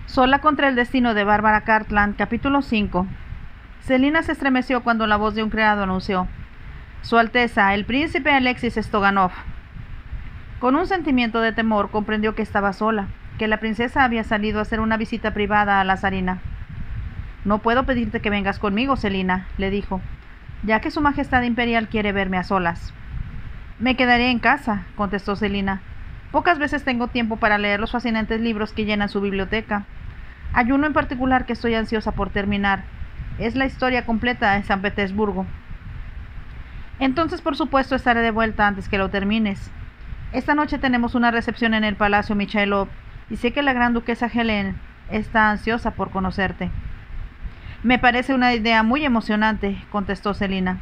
Sola contra el destino de Bárbara Cartland, capítulo 5. Selina se estremeció cuando la voz de un criado anunció: Su Alteza, el príncipe Alexis Stoganov. Con un sentimiento de temor comprendió que estaba sola, que la princesa había salido a hacer una visita privada a la zarina. No puedo pedirte que vengas conmigo, Selina, le dijo, ya que su majestad imperial quiere verme a solas. Me quedaré en casa, contestó Selina. Pocas veces tengo tiempo para leer los fascinantes libros que llenan su biblioteca. Hay uno en particular que estoy ansiosa por terminar. Es la historia completa de San Petersburgo. Entonces, por supuesto, estaré de vuelta antes que lo termines. Esta noche tenemos una recepción en el Palacio Michailov y sé que la gran duquesa Helene está ansiosa por conocerte. Me parece una idea muy emocionante, contestó Selina.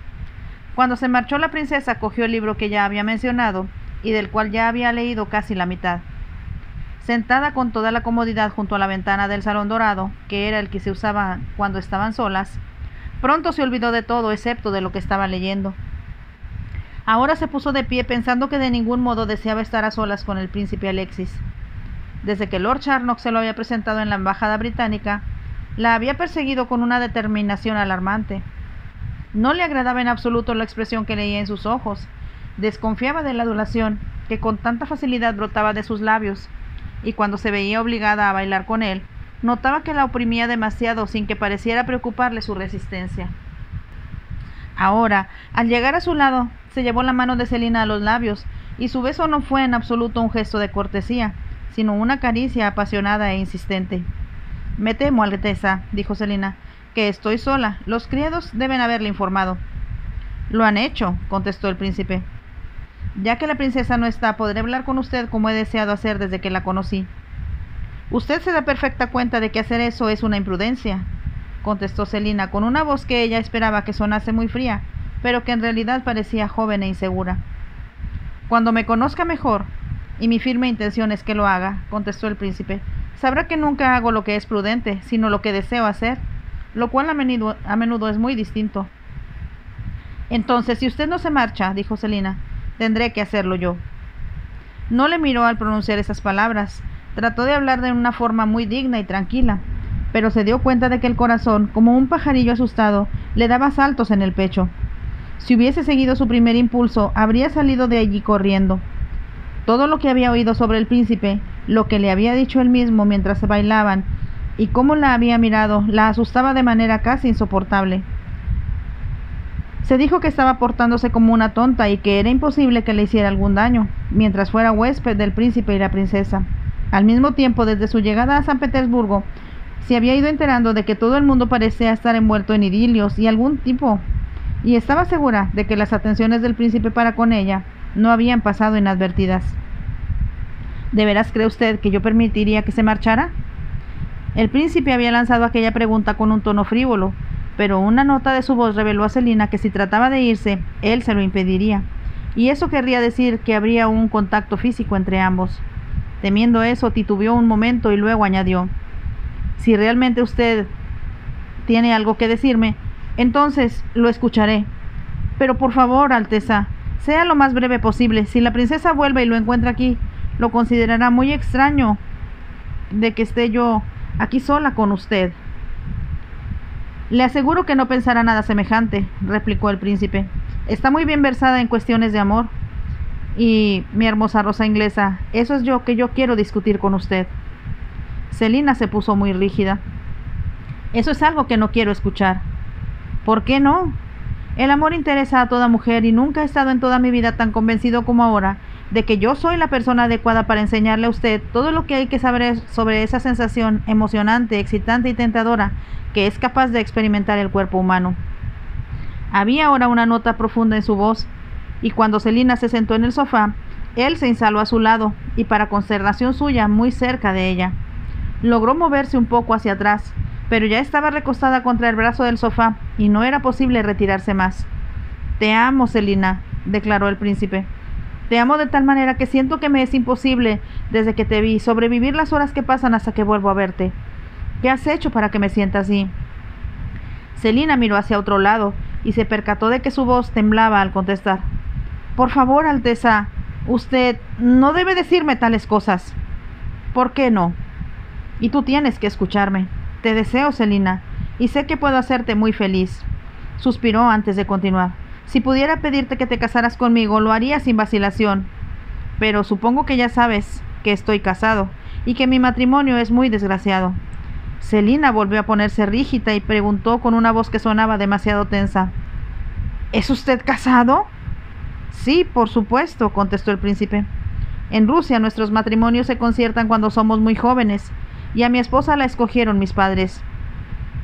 Cuando se marchó la princesa cogió el libro que ya había mencionado y del cual ya había leído casi la mitad. Sentada con toda la comodidad junto a la ventana del salón dorado, que era el que se usaba cuando estaban solas, pronto se olvidó de todo excepto de lo que estaba leyendo. Ahora se puso de pie pensando que de ningún modo deseaba estar a solas con el príncipe Alexis. Desde que Lord Charnock se lo había presentado en la embajada británica, la había perseguido con una determinación alarmante. No le agradaba en absoluto la expresión que leía en sus ojos, desconfiaba de la adulación que con tanta facilidad brotaba de sus labios, y cuando se veía obligada a bailar con él, notaba que la oprimía demasiado sin que pareciera preocuparle su resistencia. Ahora, al llegar a su lado, se llevó la mano de Selina a los labios, y su beso no fue en absoluto un gesto de cortesía, sino una caricia apasionada e insistente. Me temo, Alteza, dijo Selina, que estoy sola. Los criados deben haberle informado. Lo han hecho, contestó el príncipe. Ya que la princesa no está, podré hablar con usted como he deseado hacer desde que la conocí. Usted se da perfecta cuenta de que hacer eso es una imprudencia, contestó Selina con una voz que ella esperaba que sonase muy fría, pero que en realidad parecía joven e insegura. Cuando me conozca mejor, y mi firme intención es que lo haga, contestó el príncipe, sabrá que nunca hago lo que es prudente, sino lo que deseo hacer, lo cual a menudo es muy distinto. Entonces, si usted no se marcha, dijo Selina, tendré que hacerlo yo. No le miró al pronunciar esas palabras. Trató de hablar de una forma muy digna y tranquila, pero se dio cuenta de que el corazón, como un pajarillo asustado, le daba saltos en el pecho. Si hubiese seguido su primer impulso, habría salido de allí corriendo. Todo lo que había oído sobre el príncipe, lo que le había dicho él mismo mientras se bailaban, y cómo la había mirado, la asustaba de manera casi insoportable. Se dijo que estaba portándose como una tonta y que era imposible que le hiciera algún daño, mientras fuera huésped del príncipe y la princesa. Al mismo tiempo, desde su llegada a San Petersburgo, se había ido enterando de que todo el mundo parecía estar envuelto en idilios y algún tipo, y estaba segura de que las atenciones del príncipe para con ella no habían pasado inadvertidas. ¿De veras cree usted que yo permitiría que se marchara? El príncipe había lanzado aquella pregunta con un tono frívolo, pero una nota de su voz reveló a Selina que si trataba de irse, él se lo impediría, y eso querría decir que habría un contacto físico entre ambos. Temiendo eso, titubeó un momento y luego añadió: Si realmente usted tiene algo que decirme, entonces lo escucharé. Pero por favor, Alteza, sea lo más breve posible. Si la princesa vuelve y lo encuentra aquí, lo considerará muy extraño de que esté yo aquí sola con usted. Le aseguro que no pensará nada semejante, replicó el príncipe. Está muy bien versada en cuestiones de amor. Y, mi hermosa rosa inglesa, eso es yo que yo quiero discutir con usted. Selina se puso muy rígida. Eso es algo que no quiero escuchar. ¿Por qué no? El amor interesa a toda mujer y nunca he estado en toda mi vida tan convencido como ahora de que yo soy la persona adecuada para enseñarle a usted todo lo que hay que saber sobre esa sensación emocionante, excitante y tentadora que es capaz de experimentar el cuerpo humano. Había ahora una nota profunda en su voz, y cuando Selina se sentó en el sofá, él se instaló a su lado, y para consternación suya, muy cerca de ella. Logró moverse un poco hacia atrás, pero ya estaba recostada contra el brazo del sofá, y no era posible retirarse más. Te amo, Selina, declaró el príncipe. Te amo de tal manera que siento que me es imposible, desde que te vi, sobrevivir las horas que pasan hasta que vuelvo a verte. ¿Qué has hecho para que me sienta así? Selina miró hacia otro lado y se percató de que su voz temblaba al contestar. Por favor, Alteza, usted no debe decirme tales cosas. ¿Por qué no? Y tú tienes que escucharme. Te deseo, Selina, y sé que puedo hacerte muy feliz. Suspiró antes de continuar. Si pudiera pedirte que te casaras conmigo, lo haría sin vacilación. Pero supongo que ya sabes que estoy casado y que mi matrimonio es muy desgraciado. Selina volvió a ponerse rígida y preguntó con una voz que sonaba demasiado tensa. ¿Es usted casado? Sí, por supuesto, contestó el príncipe. En Rusia nuestros matrimonios se conciertan cuando somos muy jóvenes, y a mi esposa la escogieron mis padres.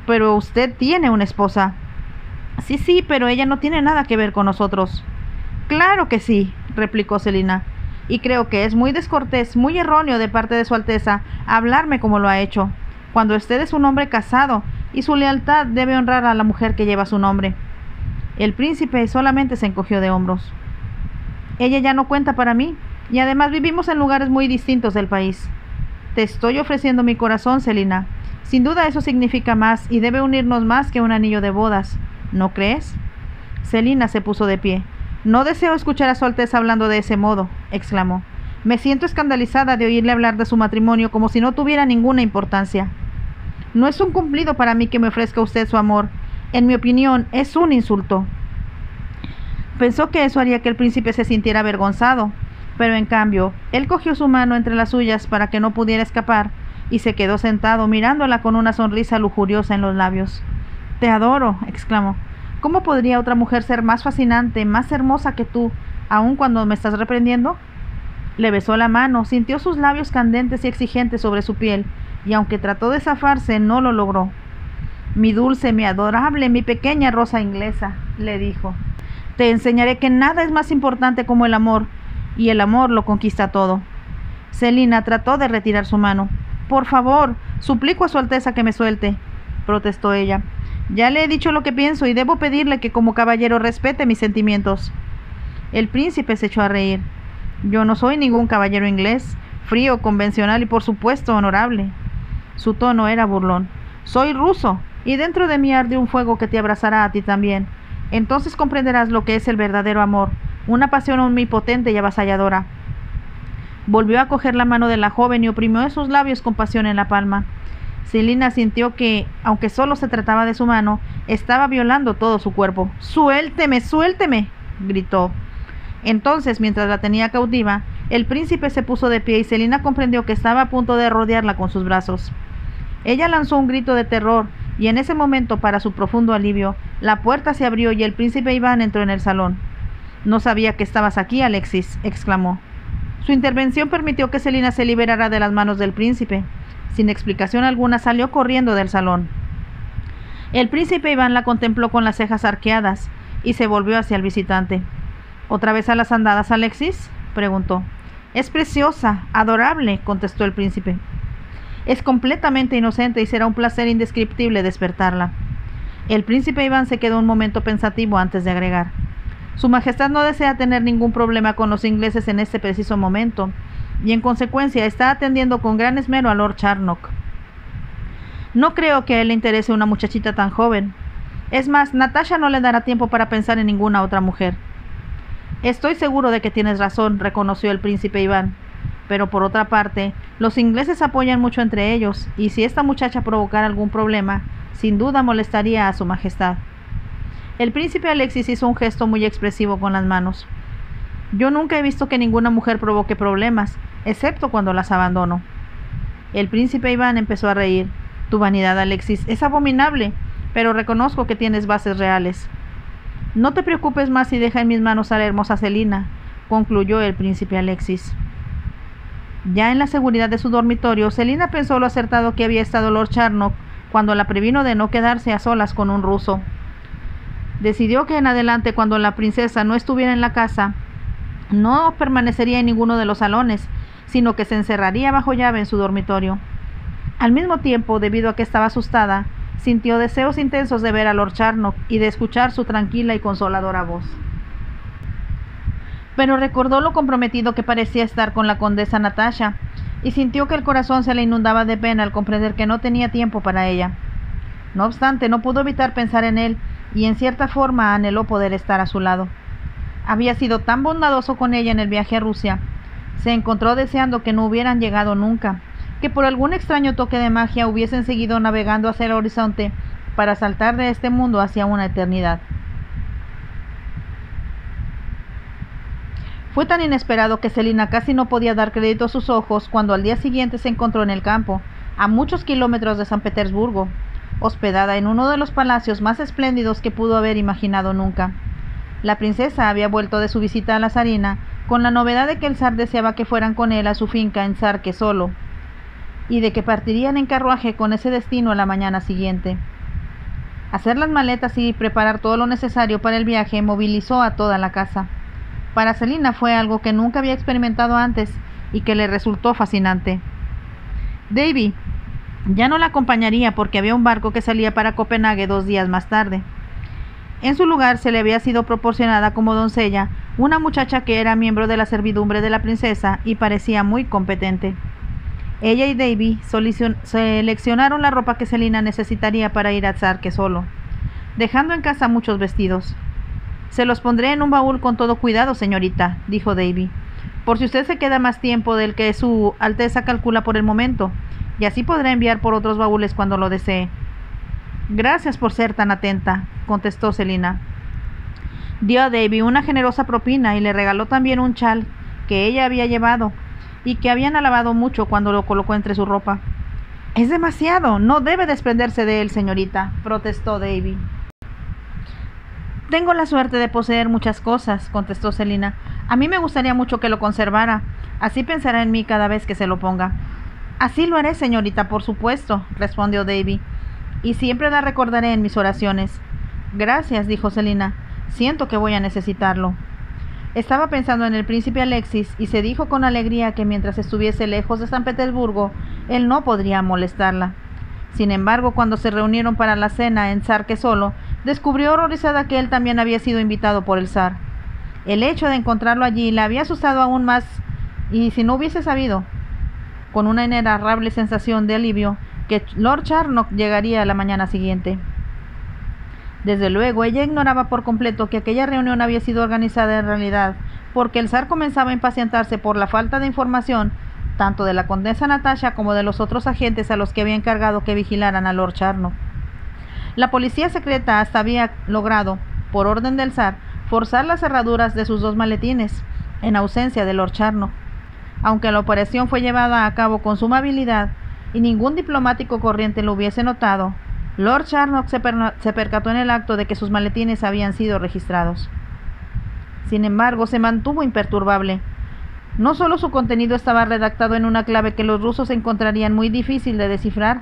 Pero usted tiene una esposa. Sí, pero ella no tiene nada que ver con nosotros. Claro que sí, replicó Selina, y creo que es muy descortés, muy erróneo de parte de Su Alteza hablarme como lo ha hecho, cuando usted es un hombre casado, y su lealtad debe honrar a la mujer que lleva su nombre. El príncipe solamente se encogió de hombros. Ella ya no cuenta para mí, y además vivimos en lugares muy distintos del país. Te estoy ofreciendo mi corazón, Selina. Sin duda eso significa más y debe unirnos más que un anillo de bodas, ¿no crees? Selina se puso de pie. No deseo escuchar a Su Alteza hablando de ese modo, exclamó. Me siento escandalizada de oírle hablar de su matrimonio como si no tuviera ninguna importancia. No es un cumplido para mí que me ofrezca usted su amor. En mi opinión, es un insulto. Pensó que eso haría que el príncipe se sintiera avergonzado, pero en cambio, él cogió su mano entre las suyas para que no pudiera escapar y se quedó sentado mirándola con una sonrisa lujuriosa en los labios. Te adoro, exclamó. ¿Cómo podría otra mujer ser más fascinante, más hermosa que tú, aun cuando me estás reprendiendo? Le besó la mano, sintió sus labios candentes y exigentes sobre su piel, y aunque trató de zafarse, no lo logró. Mi dulce, mi adorable, mi pequeña rosa inglesa, le dijo. Te enseñaré que nada es más importante como el amor, y el amor lo conquista todo. Selina trató de retirar su mano. Por favor, suplico a Su Alteza que me suelte, protestó ella. Ya le he dicho lo que pienso y debo pedirle que como caballero respete mis sentimientos. El príncipe se echó a reír. Yo no soy ningún caballero inglés, frío, convencional y por supuesto honorable. Su tono era burlón. Soy ruso, y dentro de mí arde un fuego que te abrazará a ti también. Entonces comprenderás lo que es el verdadero amor, una pasión omnipotente y avasalladora. Volvió a coger la mano de la joven y oprimió sus labios con pasión en la palma. Selina sintió que, aunque solo se trataba de su mano, estaba violando todo su cuerpo. ¡Suélteme, suélteme!, gritó. Entonces, mientras la tenía cautiva, el príncipe se puso de pie y Selina comprendió que estaba a punto de rodearla con sus brazos. Ella lanzó un grito de terror, y en ese momento, para su profundo alivio, la puerta se abrió y el príncipe Iván entró en el salón. «No sabía que estabas aquí, Alexis», exclamó. Su intervención permitió que Selina se liberara de las manos del príncipe. Sin explicación alguna salió corriendo del salón. El príncipe Iván la contempló con las cejas arqueadas y se volvió hacia el visitante. ¿Otra vez a las andadas, Alexis?, preguntó. Es preciosa, adorable, contestó el príncipe. Es completamente inocente y será un placer indescriptible despertarla. El príncipe Iván se quedó un momento pensativo antes de agregar. Su Majestad no desea tener ningún problema con los ingleses en este preciso momento, y en consecuencia está atendiendo con gran esmero a Lord Charnock. No creo que a él le interese una muchachita tan joven. Es más, Natasha no le dará tiempo para pensar en ninguna otra mujer. Estoy seguro de que tienes razón, reconoció el príncipe Iván. Pero por otra parte, los ingleses apoyan mucho entre ellos, y si esta muchacha provocara algún problema, sin duda molestaría a su Majestad. El príncipe Alexis hizo un gesto muy expresivo con las manos. Yo nunca he visto que ninguna mujer provoque problemas, excepto cuando las abandono. El príncipe Iván empezó a reír. Tu vanidad, Alexis, es abominable, pero reconozco que tienes bases reales. No te preocupes más y deja en mis manos a la hermosa Selina, concluyó el príncipe Alexis. Ya en la seguridad de su dormitorio, Selina pensó lo acertado que había estado Lord Charnock cuando la previno de no quedarse a solas con un ruso. Decidió que en adelante, cuando la princesa no estuviera en la casa, no permanecería en ninguno de los salones, sino que se encerraría bajo llave en su dormitorio. Al mismo tiempo, debido a que estaba asustada, sintió deseos intensos de ver a Lord Charnock y de escuchar su tranquila y consoladora voz. Pero recordó lo comprometido que parecía estar con la condesa Natasha, y sintió que el corazón se le inundaba de pena al comprender que no tenía tiempo para ella. No obstante, no pudo evitar pensar en él, y en cierta forma anheló poder estar a su lado. Había sido tan bondadoso con ella en el viaje a Rusia. Se encontró deseando que no hubieran llegado nunca, que por algún extraño toque de magia hubiesen seguido navegando hacia el horizonte para saltar de este mundo hacia una eternidad. Fue tan inesperado que Selina casi no podía dar crédito a sus ojos cuando al día siguiente se encontró en el campo, a muchos kilómetros de San Petersburgo, hospedada en uno de los palacios más espléndidos que pudo haber imaginado nunca. La princesa había vuelto de su visita a la zarina con la novedad de que el zar deseaba que fueran con él a su finca en Sarke Solo, y de que partirían en carruaje con ese destino a la mañana siguiente. Hacer las maletas y preparar todo lo necesario para el viaje movilizó a toda la casa. Para Selina fue algo que nunca había experimentado antes y que le resultó fascinante. Davy ya no la acompañaría porque había un barco que salía para Copenhague 2 días más tarde. En su lugar se le había sido proporcionada como doncella una muchacha que era miembro de la servidumbre de la princesa y parecía muy competente. Ella y Davy seleccionaron la ropa que Selina necesitaría para ir a Sarke Solo, dejando en casa muchos vestidos. «Se los pondré en un baúl con todo cuidado, señorita», dijo Davy, «por si usted se queda más tiempo del que su Alteza calcula por el momento, y así podrá enviar por otros baúles cuando lo desee». «Gracias por ser tan atenta», contestó Selina. Dio a Davy una generosa propina y le regaló también un chal que ella había llevado y que habían alabado mucho cuando lo colocó entre su ropa. «Es demasiado, no debe desprenderse de él, señorita», protestó Davy. «Tengo la suerte de poseer muchas cosas», contestó Selina. «A mí me gustaría mucho que lo conservara. Así pensará en mí cada vez que se lo ponga». «Así lo haré, señorita, por supuesto», respondió Davy. «Y siempre la recordaré en mis oraciones». «Gracias», dijo Selina. «Siento que voy a necesitarlo». Estaba pensando en el príncipe Alexis y se dijo con alegría que mientras estuviese lejos de San Petersburgo, él no podría molestarla. Sin embargo, cuando se reunieron para la cena en Sarke Solo, descubrió horrorizada que él también había sido invitado por el zar. El hecho de encontrarlo allí la había asustado aún más, y si no hubiese sabido, con una inenarrable sensación de alivio, que Lord Charnock llegaría la mañana siguiente. Desde luego, ella ignoraba por completo que aquella reunión había sido organizada en realidad, porque el zar comenzaba a impacientarse por la falta de información, tanto de la condesa Natasha como de los otros agentes a los que había encargado que vigilaran a Lord Charnock. La policía secreta hasta había logrado, por orden del zar, forzar las cerraduras de sus 2 maletines, en ausencia de Lord Charnock. Aunque la operación fue llevada a cabo con suma habilidad y ningún diplomático corriente lo hubiese notado, Lord Charnock se percató en el acto de que sus maletines habían sido registrados. Sin embargo, se mantuvo imperturbable. No solo su contenido estaba redactado en una clave que los rusos encontrarían muy difícil de descifrar,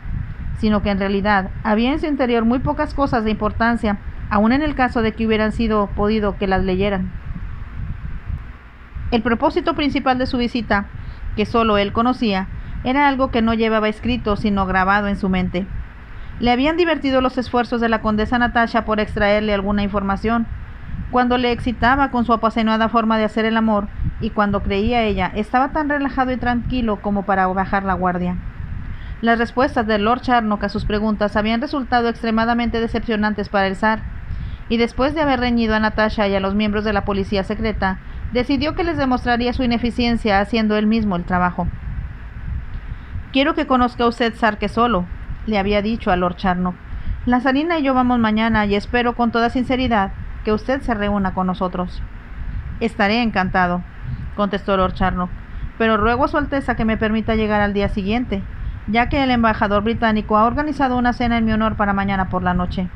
sino que en realidad había en su interior muy pocas cosas de importancia, aun en el caso de que hubieran sido podido que las leyeran. El propósito principal de su visita, que solo él conocía, era algo que no llevaba escrito, sino grabado en su mente. Le habían divertido los esfuerzos de la condesa Natasha por extraerle alguna información, cuando le excitaba con su apasionada forma de hacer el amor, y cuando creía ella estaba tan relajado y tranquilo como para bajar la guardia. Las respuestas de Lord Charnock a sus preguntas habían resultado extremadamente decepcionantes para el zar, y después de haber reñido a Natasha y a los miembros de la policía secreta, decidió que les demostraría su ineficiencia haciendo él mismo el trabajo. «Quiero que conozca usted Sarke Solo», le había dicho a Lord Charnock. «La zarina y yo vamos mañana y espero con toda sinceridad que usted se reúna con nosotros». «Estaré encantado», contestó Lord Charnock, «pero ruego a su Alteza que me permita llegar al día siguiente, ya que el embajador británico ha organizado una cena en mi honor para mañana por la noche».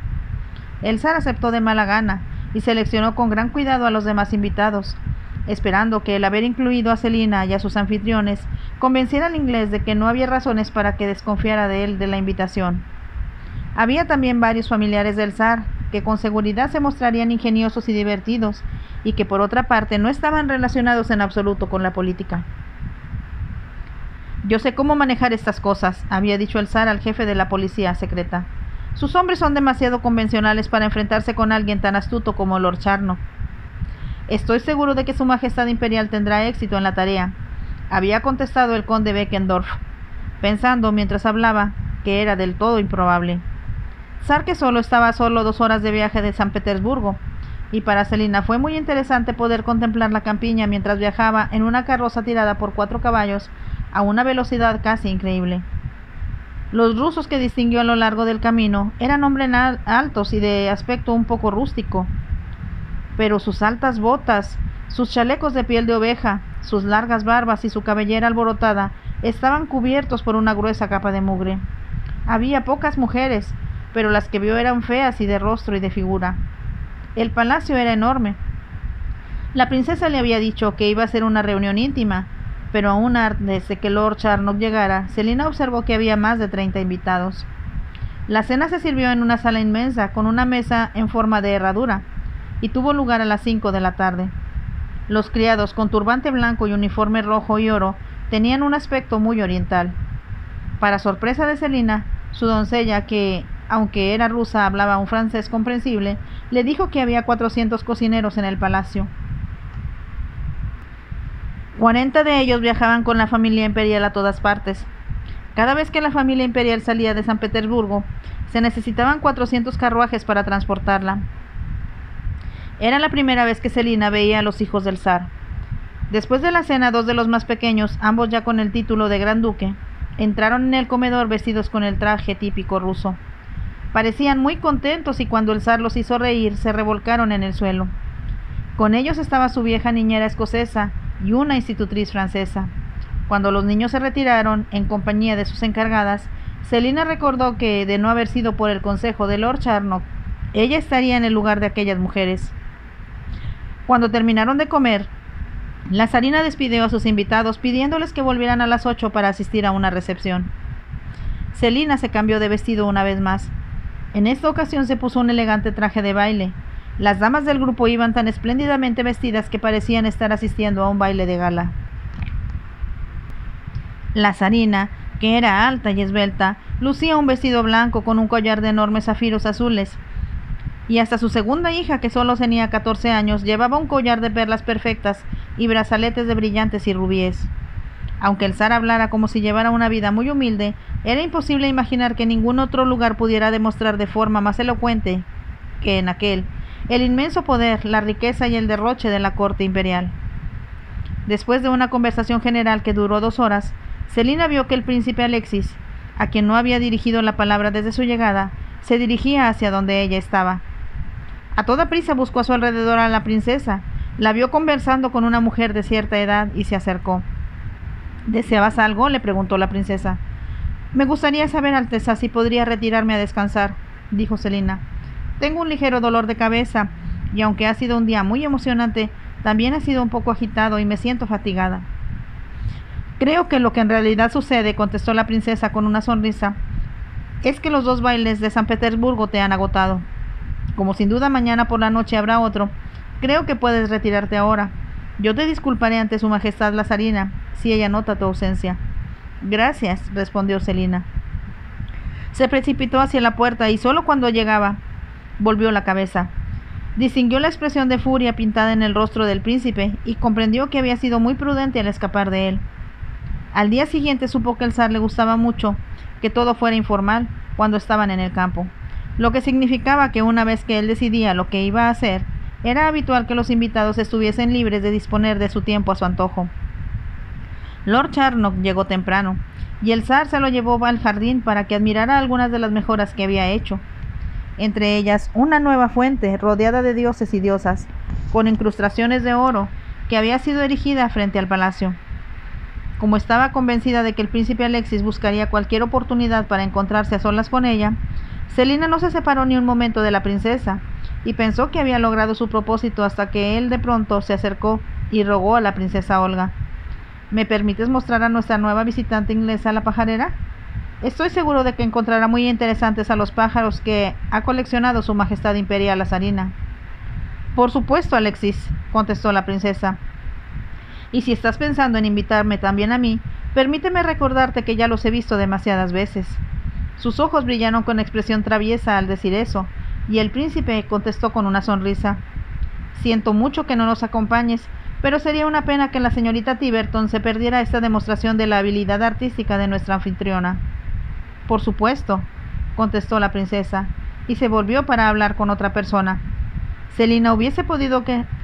El zar aceptó de mala gana y seleccionó con gran cuidado a los demás invitados, esperando que el haber incluido a Selina y a sus anfitriones convenciera al inglés de que no había razones para que desconfiara de él de la invitación. Había también varios familiares del zar, que con seguridad se mostrarían ingeniosos y divertidos, y que por otra parte no estaban relacionados en absoluto con la política. «Yo sé cómo manejar estas cosas», había dicho el zar al jefe de la policía secreta. «Sus hombres son demasiado convencionales para enfrentarse con alguien tan astuto como Lord Charnock». «Estoy seguro de que su majestad imperial tendrá éxito en la tarea», había contestado el conde Beckendorf, pensando mientras hablaba que era del todo improbable. Sarke Solo estaba a solo 2 horas de viaje de San Petersburgo, y para Selina fue muy interesante poder contemplar la campiña mientras viajaba en una carroza tirada por 4 caballos a una velocidad casi increíble. Los rusos que distinguió a lo largo del camino eran hombres altos y de aspecto un poco rústico, pero sus altas botas, sus chalecos de piel de oveja, sus largas barbas y su cabellera alborotada estaban cubiertos por una gruesa capa de mugre. Había pocas mujeres, pero las que vio eran feas y de rostro y de figura. El palacio era enorme. La princesa le había dicho que iba a ser una reunión íntima, pero aún antes de que Lord Charnock llegara, Selina observó que había más de 30 invitados. La cena se sirvió en una sala inmensa con una mesa en forma de herradura y tuvo lugar a las 5 de la tarde. Los criados, con turbante blanco y uniforme rojo y oro, tenían un aspecto muy oriental. Para sorpresa de Selina, su doncella, que, aunque era rusa, hablaba un francés comprensible, le dijo que había 400 cocineros en el palacio. 40 de ellos viajaban con la familia imperial a todas partes. Cada vez que la familia imperial salía de San Petersburgo, se necesitaban 400 carruajes para transportarla. Era la primera vez que Selina veía a los hijos del zar. Después de la cena, 2 de los más pequeños, ambos ya con el título de gran duque, entraron en el comedor vestidos con el traje típico ruso. Parecían muy contentos y cuando el zar los hizo reír, se revolcaron en el suelo. Con ellos estaba su vieja niñera escocesa y una institutriz francesa. Cuando los niños se retiraron, en compañía de sus encargadas, Selina recordó que, de no haber sido por el consejo de Lord Charnock, ella estaría en el lugar de aquellas mujeres. Cuando terminaron de comer, la zarina despidió a sus invitados pidiéndoles que volvieran a las 8 para asistir a una recepción. Selina se cambió de vestido una vez más. En esta ocasión se puso un elegante traje de baile. Las damas del grupo iban tan espléndidamente vestidas que parecían estar asistiendo a un baile de gala. La zarina, que era alta y esbelta, lucía un vestido blanco con un collar de enormes zafiros azules, y hasta su segunda hija, que solo tenía 14 años, llevaba un collar de perlas perfectas y brazaletes de brillantes y rubíes. Aunque el zar hablara como si llevara una vida muy humilde, era imposible imaginar que ningún otro lugar pudiera demostrar de forma más elocuente que en aquel el inmenso poder, la riqueza y el derroche de la corte imperial. Después de una conversación general que duró 2 horas, Selina vio que el príncipe Alexis, a quien no había dirigido la palabra desde su llegada, se dirigía hacia donde ella estaba. A toda prisa buscó a su alrededor a la princesa, la vio conversando con una mujer de cierta edad y se acercó. ¿Deseabas algo?, le preguntó la princesa. Me gustaría saber, Alteza, si podría retirarme a descansar, dijo Selina. Tengo un ligero dolor de cabeza, y aunque ha sido un día muy emocionante, también ha sido un poco agitado y me siento fatigada. Creo que lo que en realidad sucede, contestó la princesa con una sonrisa, es que los 2 bailes de San Petersburgo te han agotado. Como sin duda mañana por la noche habrá otro, creo que puedes retirarte ahora. Yo te disculparé ante su majestad la zarina, si ella nota tu ausencia. Gracias, respondió Selina. Se precipitó hacia la puerta y solo cuando llegaba, volvió la cabeza. Distinguió la expresión de furia pintada en el rostro del príncipe y comprendió que había sido muy prudente al escapar de él. Al día siguiente supo que al zar le gustaba mucho que todo fuera informal cuando estaban en el campo, lo que significaba que una vez que él decidía lo que iba a hacer, era habitual que los invitados estuviesen libres de disponer de su tiempo a su antojo. Lord Charnock llegó temprano, y el zar se lo llevó al jardín para que admirara algunas de las mejoras que había hecho, entre ellas una nueva fuente rodeada de dioses y diosas, con incrustaciones de oro, que había sido erigida frente al palacio. Como estaba convencida de que el príncipe Alexis buscaría cualquier oportunidad para encontrarse a solas con ella, Selina no se separó ni un momento de la princesa, y pensó que había logrado su propósito hasta que él de pronto se acercó y rogó a la princesa Olga. ¿Me permites mostrar a nuestra nueva visitante inglesa la pajarera? Estoy seguro de que encontrará muy interesantes a los pájaros que ha coleccionado su majestad imperial la zarina. Por supuesto, Alexis, contestó la princesa. Y si estás pensando en invitarme también a mí, permíteme recordarte que ya los he visto demasiadas veces. Sus ojos brillaron con expresión traviesa al decir eso, y el príncipe contestó con una sonrisa. Siento mucho que no nos acompañes, pero sería una pena que la señorita Tiverton se perdiera esta demostración de la habilidad artística de nuestra anfitriona. Por supuesto, contestó la princesa, y se volvió para hablar con otra persona. Selina hubiese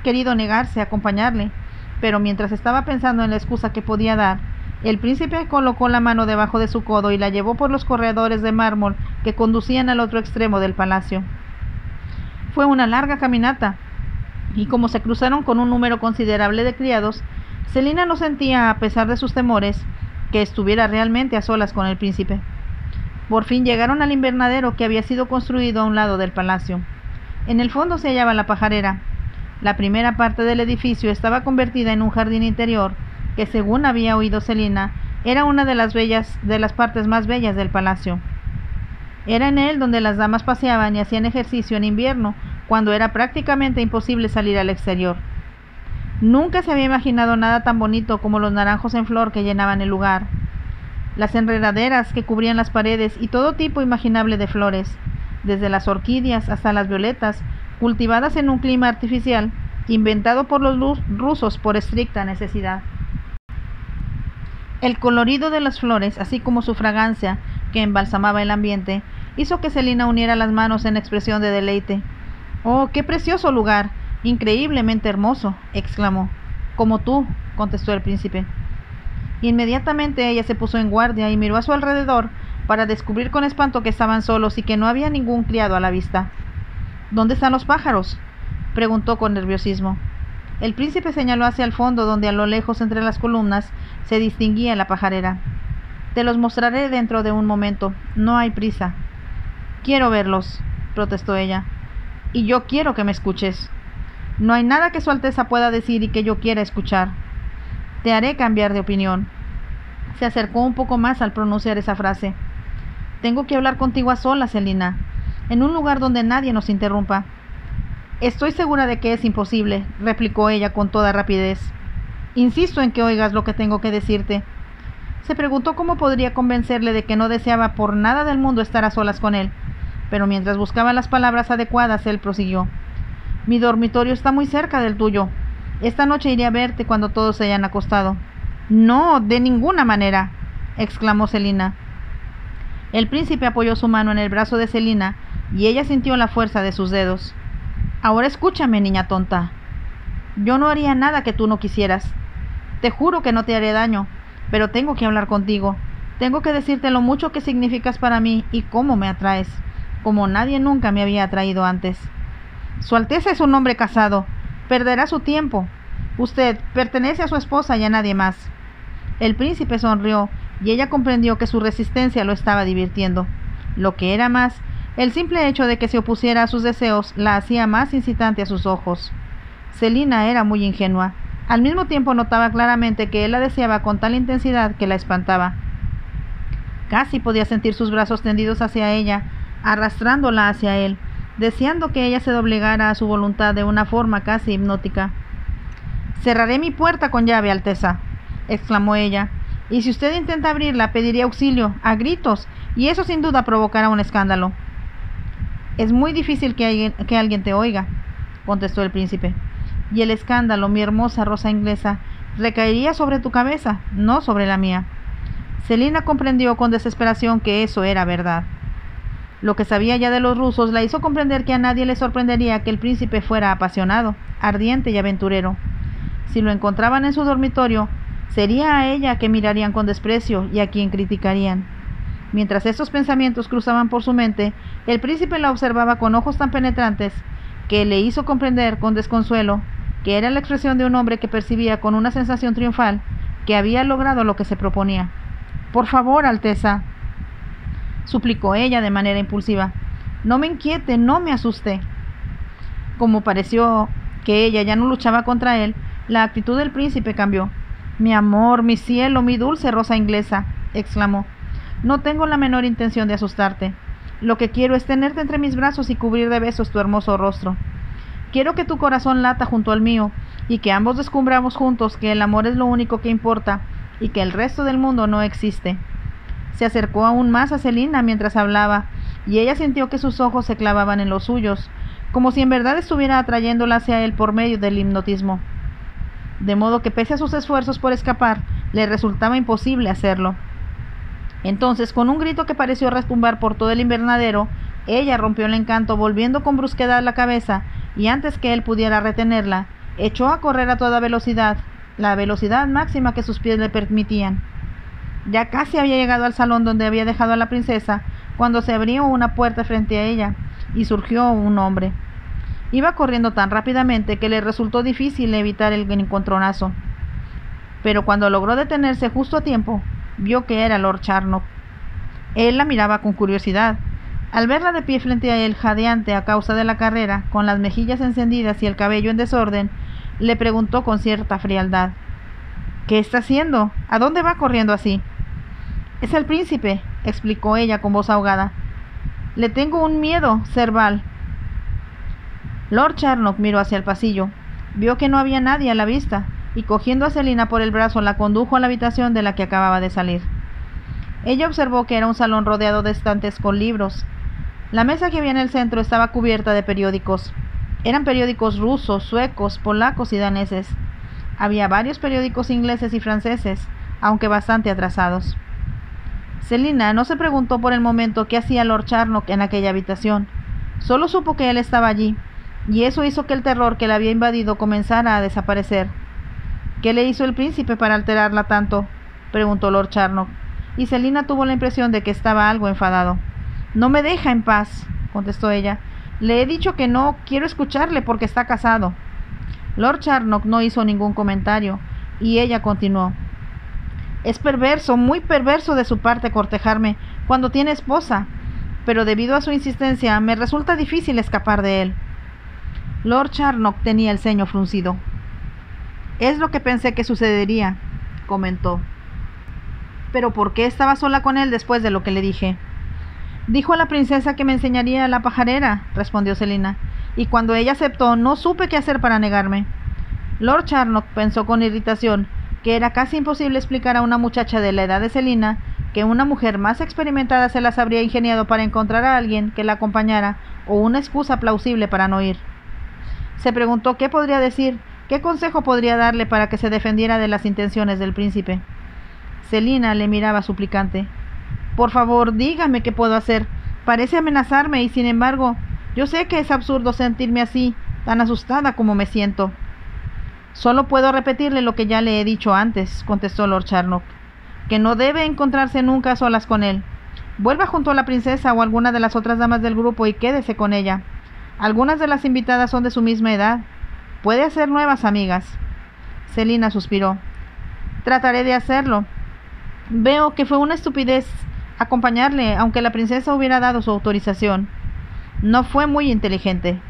querido negarse a acompañarle, pero mientras estaba pensando en la excusa que podía dar, El príncipe colocó la mano debajo de su codo y la llevó por los corredores de mármol que conducían al otro extremo del palacio. Fue una larga caminata, y como se cruzaron con un número considerable de criados, Selina no sentía, a pesar de sus temores, que estuviera realmente a solas con el príncipe. Por fin llegaron al invernadero que había sido construido a un lado del palacio. En el fondo se hallaba la pajarera. La primera parte del edificio estaba convertida en un jardín interior que, según había oído Selina, era una de las partes más bellas del palacio. Era en él donde las damas paseaban y hacían ejercicio en invierno, cuando era prácticamente imposible salir al exterior. Nunca se había imaginado nada tan bonito como los naranjos en flor que llenaban el lugar, las enredaderas que cubrían las paredes y todo tipo imaginable de flores, desde las orquídeas hasta las violetas, cultivadas en un clima artificial, inventado por los rusos por estricta necesidad. El colorido de las flores, así como su fragancia, que embalsamaba el ambiente, hizo que Selina uniera las manos en expresión de deleite. «¡Oh, qué precioso lugar! Increíblemente hermoso», exclamó. «Como tú», contestó el príncipe. Inmediatamente ella se puso en guardia y miró a su alrededor para descubrir con espanto que estaban solos y que no había ningún criado a la vista. «¿Dónde están los pájaros?», preguntó con nerviosismo. El príncipe señaló hacia el fondo, donde a lo lejos entre las columnas se distinguía la pajarera. «Te los mostraré dentro de un momento. No hay prisa». «Quiero verlos», protestó ella. «Y yo quiero que me escuches». «No hay nada que Su Alteza pueda decir y que yo quiera escuchar». «Te haré cambiar de opinión». Se acercó un poco más al pronunciar esa frase. «Tengo que hablar contigo a solas, Selina, en un lugar donde nadie nos interrumpa». «Estoy segura de que es imposible», replicó ella con toda rapidez. «Insisto en que oigas lo que tengo que decirte». Se preguntó cómo podría convencerle de que no deseaba por nada del mundo estar a solas con él, pero mientras buscaba las palabras adecuadas, él prosiguió. «Mi dormitorio está muy cerca del tuyo. Esta noche iré a verte cuando todos se hayan acostado». «No, de ninguna manera», exclamó Selina. El príncipe apoyó su mano en el brazo de Selina y ella sintió la fuerza de sus dedos. «Ahora escúchame, niña tonta. Yo no haría nada que tú no quisieras. Te juro que no te haré daño, pero tengo que hablar contigo. Tengo que decirte lo mucho que significas para mí y cómo me atraes, como nadie nunca me había atraído antes. Su Alteza es un hombre casado. Perderá su tiempo. Usted pertenece a su esposa y a nadie más». El príncipe sonrió y ella comprendió que su resistencia lo estaba divirtiendo. Lo que era más, el simple hecho de que se opusiera a sus deseos la hacía más incitante a sus ojos. Selina era muy ingenua. Al mismo tiempo notaba claramente que él la deseaba con tal intensidad que la espantaba. Casi podía sentir sus brazos tendidos hacia ella, arrastrándola hacia él, deseando que ella se doblegara a su voluntad de una forma casi hipnótica. «Cerraré mi puerta con llave, Alteza», exclamó ella, «y si usted intenta abrirla, pediré auxilio, a gritos, y eso sin duda provocará un escándalo». «Es muy difícil que alguien te oiga», contestó el príncipe, «y el escándalo, mi hermosa rosa inglesa, recaería sobre tu cabeza, no sobre la mía». Selina comprendió con desesperación que eso era verdad. Lo que sabía ya de los rusos la hizo comprender que a nadie le sorprendería que el príncipe fuera apasionado, ardiente y aventurero. Si lo encontraban en su dormitorio, sería a ella que mirarían con desprecio y a quien criticarían. Mientras estos pensamientos cruzaban por su mente, el príncipe la observaba con ojos tan penetrantes que le hizo comprender con desconsuelo que era la expresión de un hombre que percibía con una sensación triunfal que había logrado lo que se proponía. «Por favor, Alteza», suplicó ella de manera impulsiva, «no me inquiete, no me asuste». Como pareció que ella ya no luchaba contra él, la actitud del príncipe cambió. «Mi amor, mi cielo, mi dulce rosa inglesa», exclamó, «no tengo la menor intención de asustarte. Lo que quiero es tenerte entre mis brazos y cubrir de besos tu hermoso rostro. Quiero que tu corazón lata junto al mío y que ambos descubramos juntos que el amor es lo único que importa y que el resto del mundo no existe». Se acercó aún más a Selina mientras hablaba, y ella sintió que sus ojos se clavaban en los suyos, como si en verdad estuviera atrayéndola hacia él por medio del hipnotismo. De modo que pese a sus esfuerzos por escapar, le resultaba imposible hacerlo. Entonces, con un grito que pareció retumbar por todo el invernadero, ella rompió el encanto, volviendo con brusquedad la cabeza, y antes que él pudiera retenerla, echó a correr a toda velocidad, la velocidad máxima que sus pies le permitían. Ya casi había llegado al salón donde había dejado a la princesa cuando se abrió una puerta frente a ella y surgió un hombre. Iba corriendo tan rápidamente que le resultó difícil evitar el encontronazo. Pero cuando logró detenerse justo a tiempo, vio que era Lord Charnock. Él la miraba con curiosidad. Al verla de pie frente a él, jadeante a causa de la carrera, con las mejillas encendidas y el cabello en desorden, le preguntó con cierta frialdad: «¿Qué está haciendo? ¿A dónde va corriendo así?» «Es el príncipe», explicó ella con voz ahogada. «Le tengo un miedo, Serval». Lord Charnock miró hacia el pasillo. Vio que no había nadie a la vista, y cogiendo a Selina por el brazo la condujo a la habitación de la que acababa de salir. Ella observó que era un salón rodeado de estantes con libros. La mesa que había en el centro estaba cubierta de periódicos. Eran periódicos rusos, suecos, polacos y daneses. Había varios periódicos ingleses y franceses, aunque bastante atrasados. Selina no se preguntó por el momento qué hacía Lord Charnock en aquella habitación. Solo supo que él estaba allí, y eso hizo que el terror que la había invadido comenzara a desaparecer. «¿Qué le hizo el príncipe para alterarla tanto?», preguntó Lord Charnock, y Selina tuvo la impresión de que estaba algo enfadado. «No me deja en paz», contestó ella. «Le he dicho que no quiero escucharle porque está casado». Lord Charnock no hizo ningún comentario, y ella continuó: «Es perverso, muy perverso de su parte cortejarme cuando tiene esposa, pero debido a su insistencia me resulta difícil escapar de él». Lord Charnock tenía el ceño fruncido. «Es lo que pensé que sucedería», comentó. «¿Pero por qué estaba sola con él después de lo que le dije?» «Dijo a la princesa que me enseñaría la pajarera», respondió Selina, «y cuando ella aceptó no supe qué hacer para negarme». Lord Charnock pensó con irritación que era casi imposible explicar a una muchacha de la edad de Selina que una mujer más experimentada se las habría ingeniado para encontrar a alguien que la acompañara o una excusa plausible para no ir. Se preguntó qué podría decir, qué consejo podría darle para que se defendiera de las intenciones del príncipe. Selina le miraba suplicante. «Por favor, dígame qué puedo hacer. Parece amenazarme y, sin embargo, yo sé que es absurdo sentirme así, tan asustada como me siento». «Solo puedo repetirle lo que ya le he dicho antes», contestó Lord Charnock, «que no debe encontrarse nunca a solas con él. Vuelva junto a la princesa o alguna de las otras damas del grupo y quédese con ella. Algunas de las invitadas son de su misma edad. Puede hacer nuevas amigas». Selina suspiró. «Trataré de hacerlo. Veo que fue una estupidez acompañarle, aunque la princesa hubiera dado su autorización». «No fue muy inteligente»,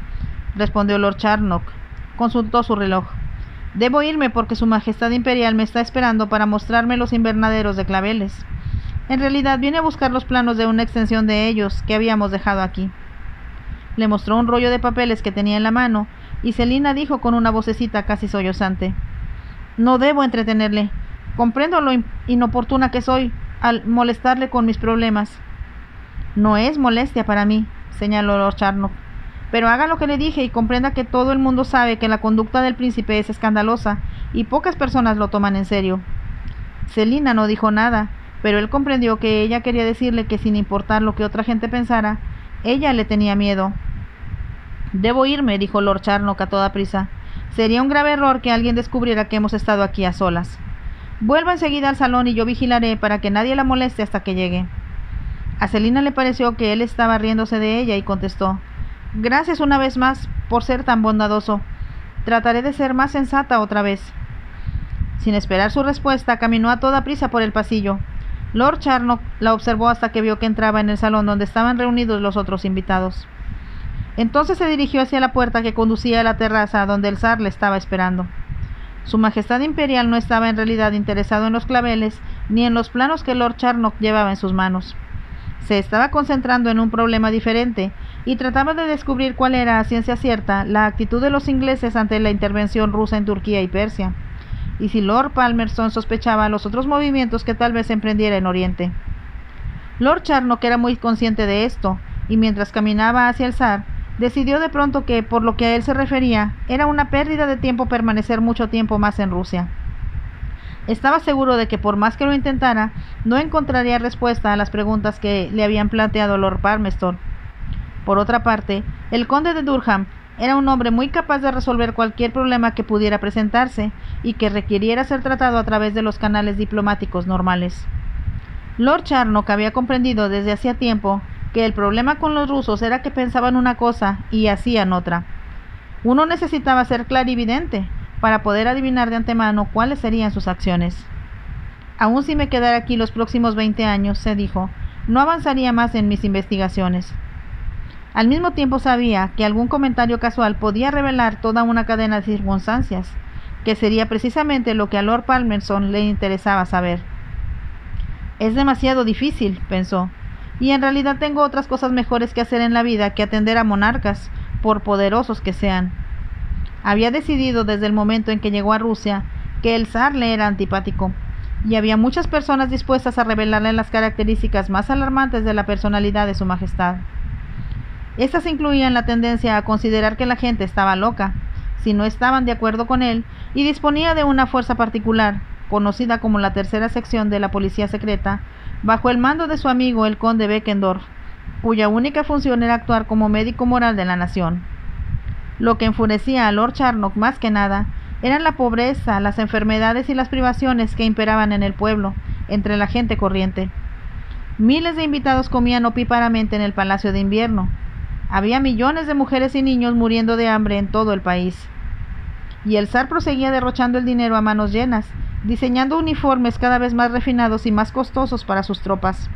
respondió Lord Charnock. Consultó su reloj. «Debo irme porque su majestad imperial me está esperando para mostrarme los invernaderos de claveles. En realidad vine a buscar los planos de una extensión de ellos que habíamos dejado aquí». Le mostró un rollo de papeles que tenía en la mano, y Selina dijo con una vocecita casi sollozante: «No debo entretenerle. Comprendo lo inoportuna que soy al molestarle con mis problemas». «No es molestia para mí», señaló Lord Charnock, «pero haga lo que le dije y comprenda que todo el mundo sabe que la conducta del príncipe es escandalosa y pocas personas lo toman en serio». Selina no dijo nada, pero él comprendió que ella quería decirle que sin importar lo que otra gente pensara, ella le tenía miedo. «Debo irme», dijo Lord Charnock a toda prisa. «Sería un grave error que alguien descubriera que hemos estado aquí a solas. Vuelva enseguida al salón y yo vigilaré para que nadie la moleste hasta que llegue». A Selina le pareció que él estaba riéndose de ella y contestó: «Gracias una vez más por ser tan bondadoso. Trataré de ser más sensata otra vez». Sin esperar su respuesta, caminó a toda prisa por el pasillo. Lord Charnock la observó hasta que vio que entraba en el salón donde estaban reunidos los otros invitados. Entonces se dirigió hacia la puerta que conducía a la terraza donde el zar le estaba esperando. Su Majestad Imperial no estaba en realidad interesado en los claveles ni en los planos que Lord Charnock llevaba en sus manos. Se estaba concentrando en un problema diferente y trataba de descubrir cuál era a ciencia cierta la actitud de los ingleses ante la intervención rusa en Turquía y Persia, y si Lord Palmerston sospechaba los otros movimientos que tal vez emprendiera en Oriente. Lord Charnock era muy consciente de esto, y mientras caminaba hacia el zar, decidió de pronto que, por lo que a él se refería, era una pérdida de tiempo permanecer mucho tiempo más en Rusia. Estaba seguro de que por más que lo intentara, no encontraría respuesta a las preguntas que le habían planteado Lord Palmerston. Por otra parte, el conde de Durham era un hombre muy capaz de resolver cualquier problema que pudiera presentarse y que requiriera ser tratado a través de los canales diplomáticos normales. Lord Charnock había comprendido desde hacía tiempo que el problema con los rusos era que pensaban una cosa y hacían otra. Uno necesitaba ser clarividente para poder adivinar de antemano cuáles serían sus acciones. Aun si me quedara aquí los próximos 20 años, se dijo, no avanzaría más en mis investigaciones. Al mismo tiempo sabía que algún comentario casual podía revelar toda una cadena de circunstancias, que sería precisamente lo que a Lord Palmerston le interesaba saber. Es demasiado difícil, pensó, y en realidad tengo otras cosas mejores que hacer en la vida que atender a monarcas, por poderosos que sean. Había decidido desde el momento en que llegó a Rusia que el zar le era antipático, y había muchas personas dispuestas a revelarle las características más alarmantes de la personalidad de su majestad. Estas incluían la tendencia a considerar que la gente estaba loca, si no estaban de acuerdo con él, y disponía de una fuerza particular, conocida como la tercera sección de la policía secreta, bajo el mando de su amigo el conde Beckendorf, cuya única función era actuar como médico moral de la nación. Lo que enfurecía a Lord Charnock más que nada eran la pobreza, las enfermedades y las privaciones que imperaban en el pueblo, entre la gente corriente. Miles de invitados comían opíparamente en el Palacio de Invierno. Había millones de mujeres y niños muriendo de hambre en todo el país. Y el zar proseguía derrochando el dinero a manos llenas, diseñando uniformes cada vez más refinados y más costosos para sus tropas.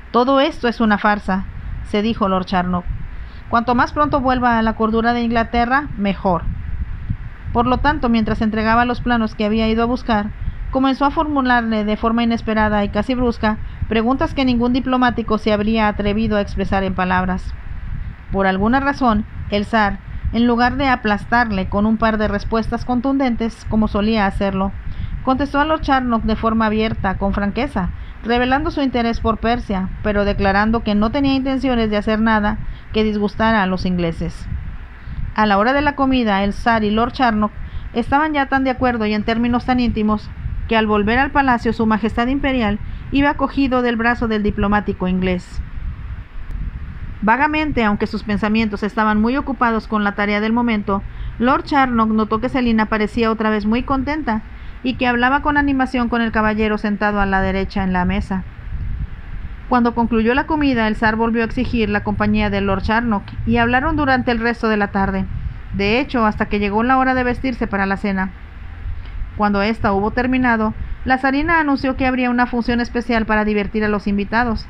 Todo esto es una farsa, se dijo Lord Charnock. Cuanto más pronto vuelva a la cordura de Inglaterra, mejor. Por lo tanto, mientras entregaba los planos que había ido a buscar, comenzó a formularle de forma inesperada y casi brusca preguntas que ningún diplomático se habría atrevido a expresar en palabras. Por alguna razón, el zar, en lugar de aplastarle con un par de respuestas contundentes, como solía hacerlo, contestó a Lord Charnock de forma abierta, con franqueza, revelando su interés por Persia, pero declarando que no tenía intenciones de hacer nada que disgustara a los ingleses. A la hora de la comida, el zar y Lord Charnock estaban ya tan de acuerdo y en términos tan íntimos que al volver al palacio su majestad imperial iba cogido del brazo del diplomático inglés. Vagamente, aunque sus pensamientos estaban muy ocupados con la tarea del momento, Lord Charnock notó que Selina parecía otra vez muy contenta y que hablaba con animación con el caballero sentado a la derecha en la mesa. Cuando concluyó la comida, el zar volvió a exigir la compañía de Lord Charnock y hablaron durante el resto de la tarde, de hecho hasta que llegó la hora de vestirse para la cena. Cuando ésta hubo terminado, la zarina anunció que habría una función especial para divertir a los invitados.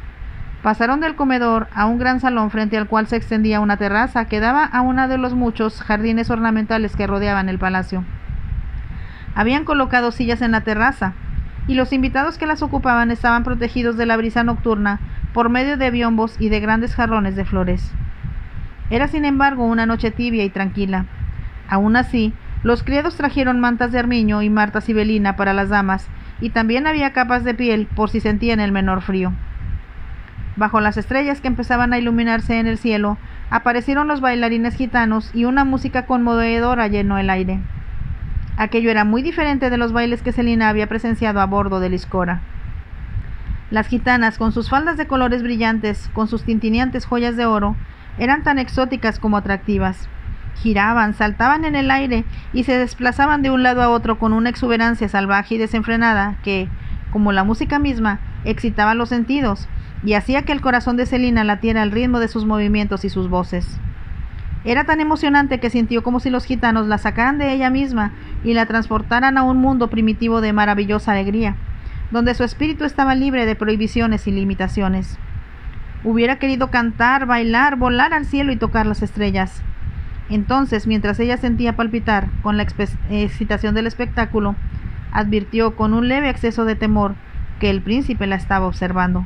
Pasaron del comedor a un gran salón frente al cual se extendía una terraza que daba a uno de los muchos jardines ornamentales que rodeaban el palacio. Habían colocado sillas en la terraza, y los invitados que las ocupaban estaban protegidos de la brisa nocturna por medio de biombos y de grandes jarrones de flores. Era sin embargo una noche tibia y tranquila. Aún así, los criados trajeron mantas de armiño y mantas sibelina para las damas, y también había capas de piel por si sentían el menor frío. Bajo las estrellas que empezaban a iluminarse en el cielo, aparecieron los bailarines gitanos y una música conmovedora llenó el aire. Aquello era muy diferente de los bailes que Selina había presenciado a bordo del Iscora. Las gitanas, con sus faldas de colores brillantes, con sus tintineantes joyas de oro, eran tan exóticas como atractivas. Giraban, saltaban en el aire y se desplazaban de un lado a otro con una exuberancia salvaje y desenfrenada que, como la música misma, excitaba los sentidos y hacía que el corazón de Selina latiera al ritmo de sus movimientos y sus voces. Era tan emocionante que sintió como si los gitanos la sacaran de ella misma y la transportaran a un mundo primitivo de maravillosa alegría, donde su espíritu estaba libre de prohibiciones y limitaciones. Hubiera querido cantar, bailar, volar al cielo y tocar las estrellas. Entonces, mientras ella sentía palpitar con la excitación del espectáculo, advirtió con un leve exceso de temor que el príncipe la estaba observando.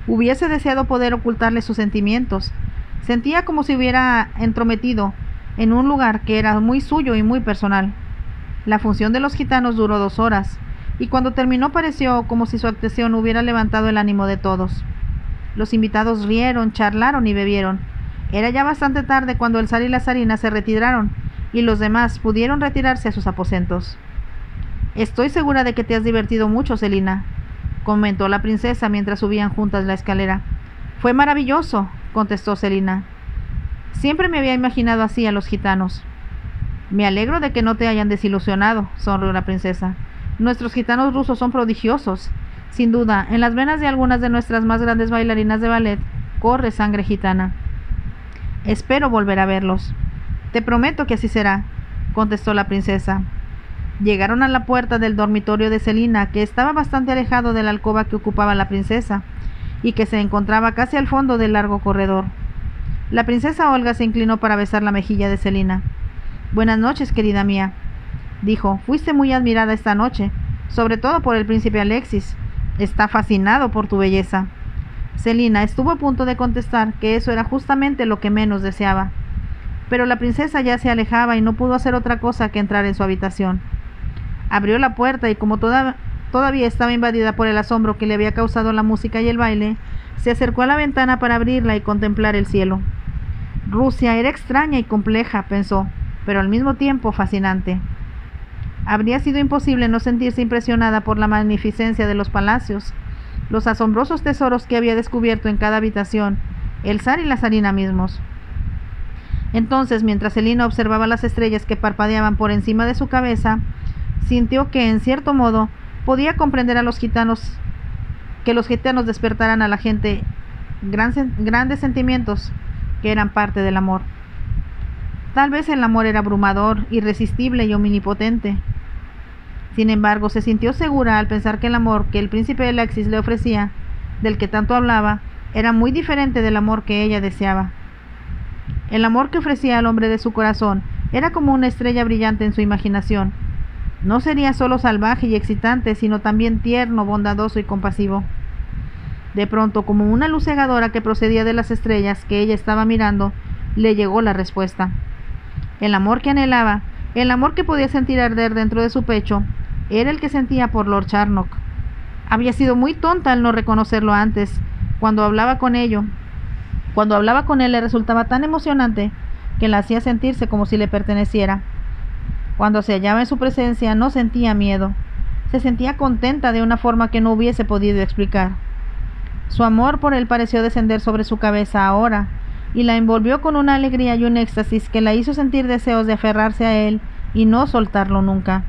Hubiese deseado poder ocultarle sus sentimientos. Sentía como si hubiera entrometido en un lugar que era muy suyo y muy personal. La función de los gitanos duró 2 horas, y cuando terminó pareció como si su actuación hubiera levantado el ánimo de todos. Los invitados rieron, charlaron y bebieron. Era ya bastante tarde cuando el zar y la zarina se retiraron, y los demás pudieron retirarse a sus aposentos. «Estoy segura de que te has divertido mucho, Selina», comentó la princesa mientras subían juntas la escalera. «Fue maravilloso», contestó Selina. «Siempre me había imaginado así a los gitanos». «Me alegro de que no te hayan desilusionado», sonrió la princesa. «Nuestros gitanos rusos son prodigiosos. Sin duda, en las venas de algunas de nuestras más grandes bailarinas de ballet corre sangre gitana. Espero volver a verlos. Te prometo que así será, contestó la princesa. Llegaron a la puerta del dormitorio de Selina, que estaba bastante alejado de la alcoba que ocupaba la princesa, y que se encontraba casi al fondo del largo corredor. La princesa Olga se inclinó para besar la mejilla de Selina. Buenas noches, querida mía, dijo. Fuiste muy admirada esta noche, sobre todo por el príncipe Alexis. Está fascinado por tu belleza. Selina estuvo a punto de contestar que eso era justamente lo que menos deseaba, pero la princesa ya se alejaba y no pudo hacer otra cosa que entrar en su habitación. Abrió la puerta y como todavía estaba invadida por el asombro que le había causado la música y el baile, se acercó a la ventana para abrirla y contemplar el cielo. Rusia era extraña y compleja, pensó, pero al mismo tiempo fascinante. Habría sido imposible no sentirse impresionada por la magnificencia de los palacios, los asombrosos tesoros que había descubierto en cada habitación, el zar y la zarina mismos. Entonces, mientras Selina observaba las estrellas que parpadeaban por encima de su cabeza, sintió que, en cierto modo, podía comprender a los gitanos, que los gitanos despertaran a la gente grandes sentimientos que eran parte del amor. Tal vez el amor era abrumador, irresistible y omnipotente. Sin embargo, se sintió segura al pensar que el amor que el príncipe Alexis le ofrecía, del que tanto hablaba, era muy diferente del amor que ella deseaba. El amor que ofrecía al hombre de su corazón era como una estrella brillante en su imaginación. No sería solo salvaje y excitante, sino también tierno, bondadoso y compasivo. De pronto, como una luz cegadora que procedía de las estrellas que ella estaba mirando, le llegó la respuesta. El amor que anhelaba, el amor que podía sentir arder dentro de su pecho, era el que sentía por Lord Charnock. Había sido muy tonta al no reconocerlo antes. Cuando hablaba con él le resultaba tan emocionante que la hacía sentirse como si le perteneciera. Cuando se hallaba en su presencia no sentía miedo. Se sentía contenta de una forma que no hubiese podido explicar. Su amor por él pareció descender sobre su cabeza ahora, y la envolvió con una alegría y un éxtasis que la hizo sentir deseos de aferrarse a él y no soltarlo nunca.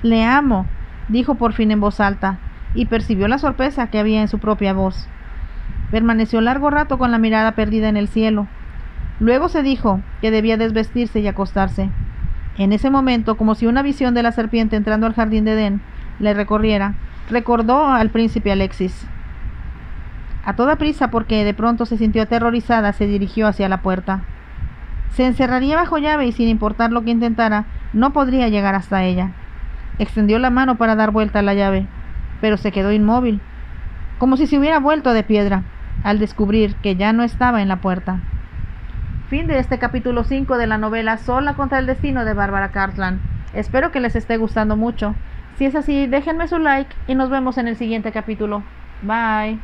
«Le amo», dijo por fin en voz alta, y percibió la sorpresa que había en su propia voz. Permaneció largo rato con la mirada perdida en el cielo. Luego se dijo que debía desvestirse y acostarse. En ese momento, como si una visión de la serpiente entrando al jardín de Edén le recorriera, recordó al príncipe Alexis. A toda prisa, porque de pronto se sintió aterrorizada, se dirigió hacia la puerta. Se encerraría bajo llave y sin importar lo que intentara, no podría llegar hasta ella. Extendió la mano para dar vuelta a la llave, pero se quedó inmóvil, como si se hubiera vuelto de piedra, al descubrir que ya no estaba en la puerta. Fin de este capítulo 5 de la novela Sola contra el destino de Barbara Cartland. Espero que les esté gustando mucho. Si es así, déjenme su like y nos vemos en el siguiente capítulo. Bye.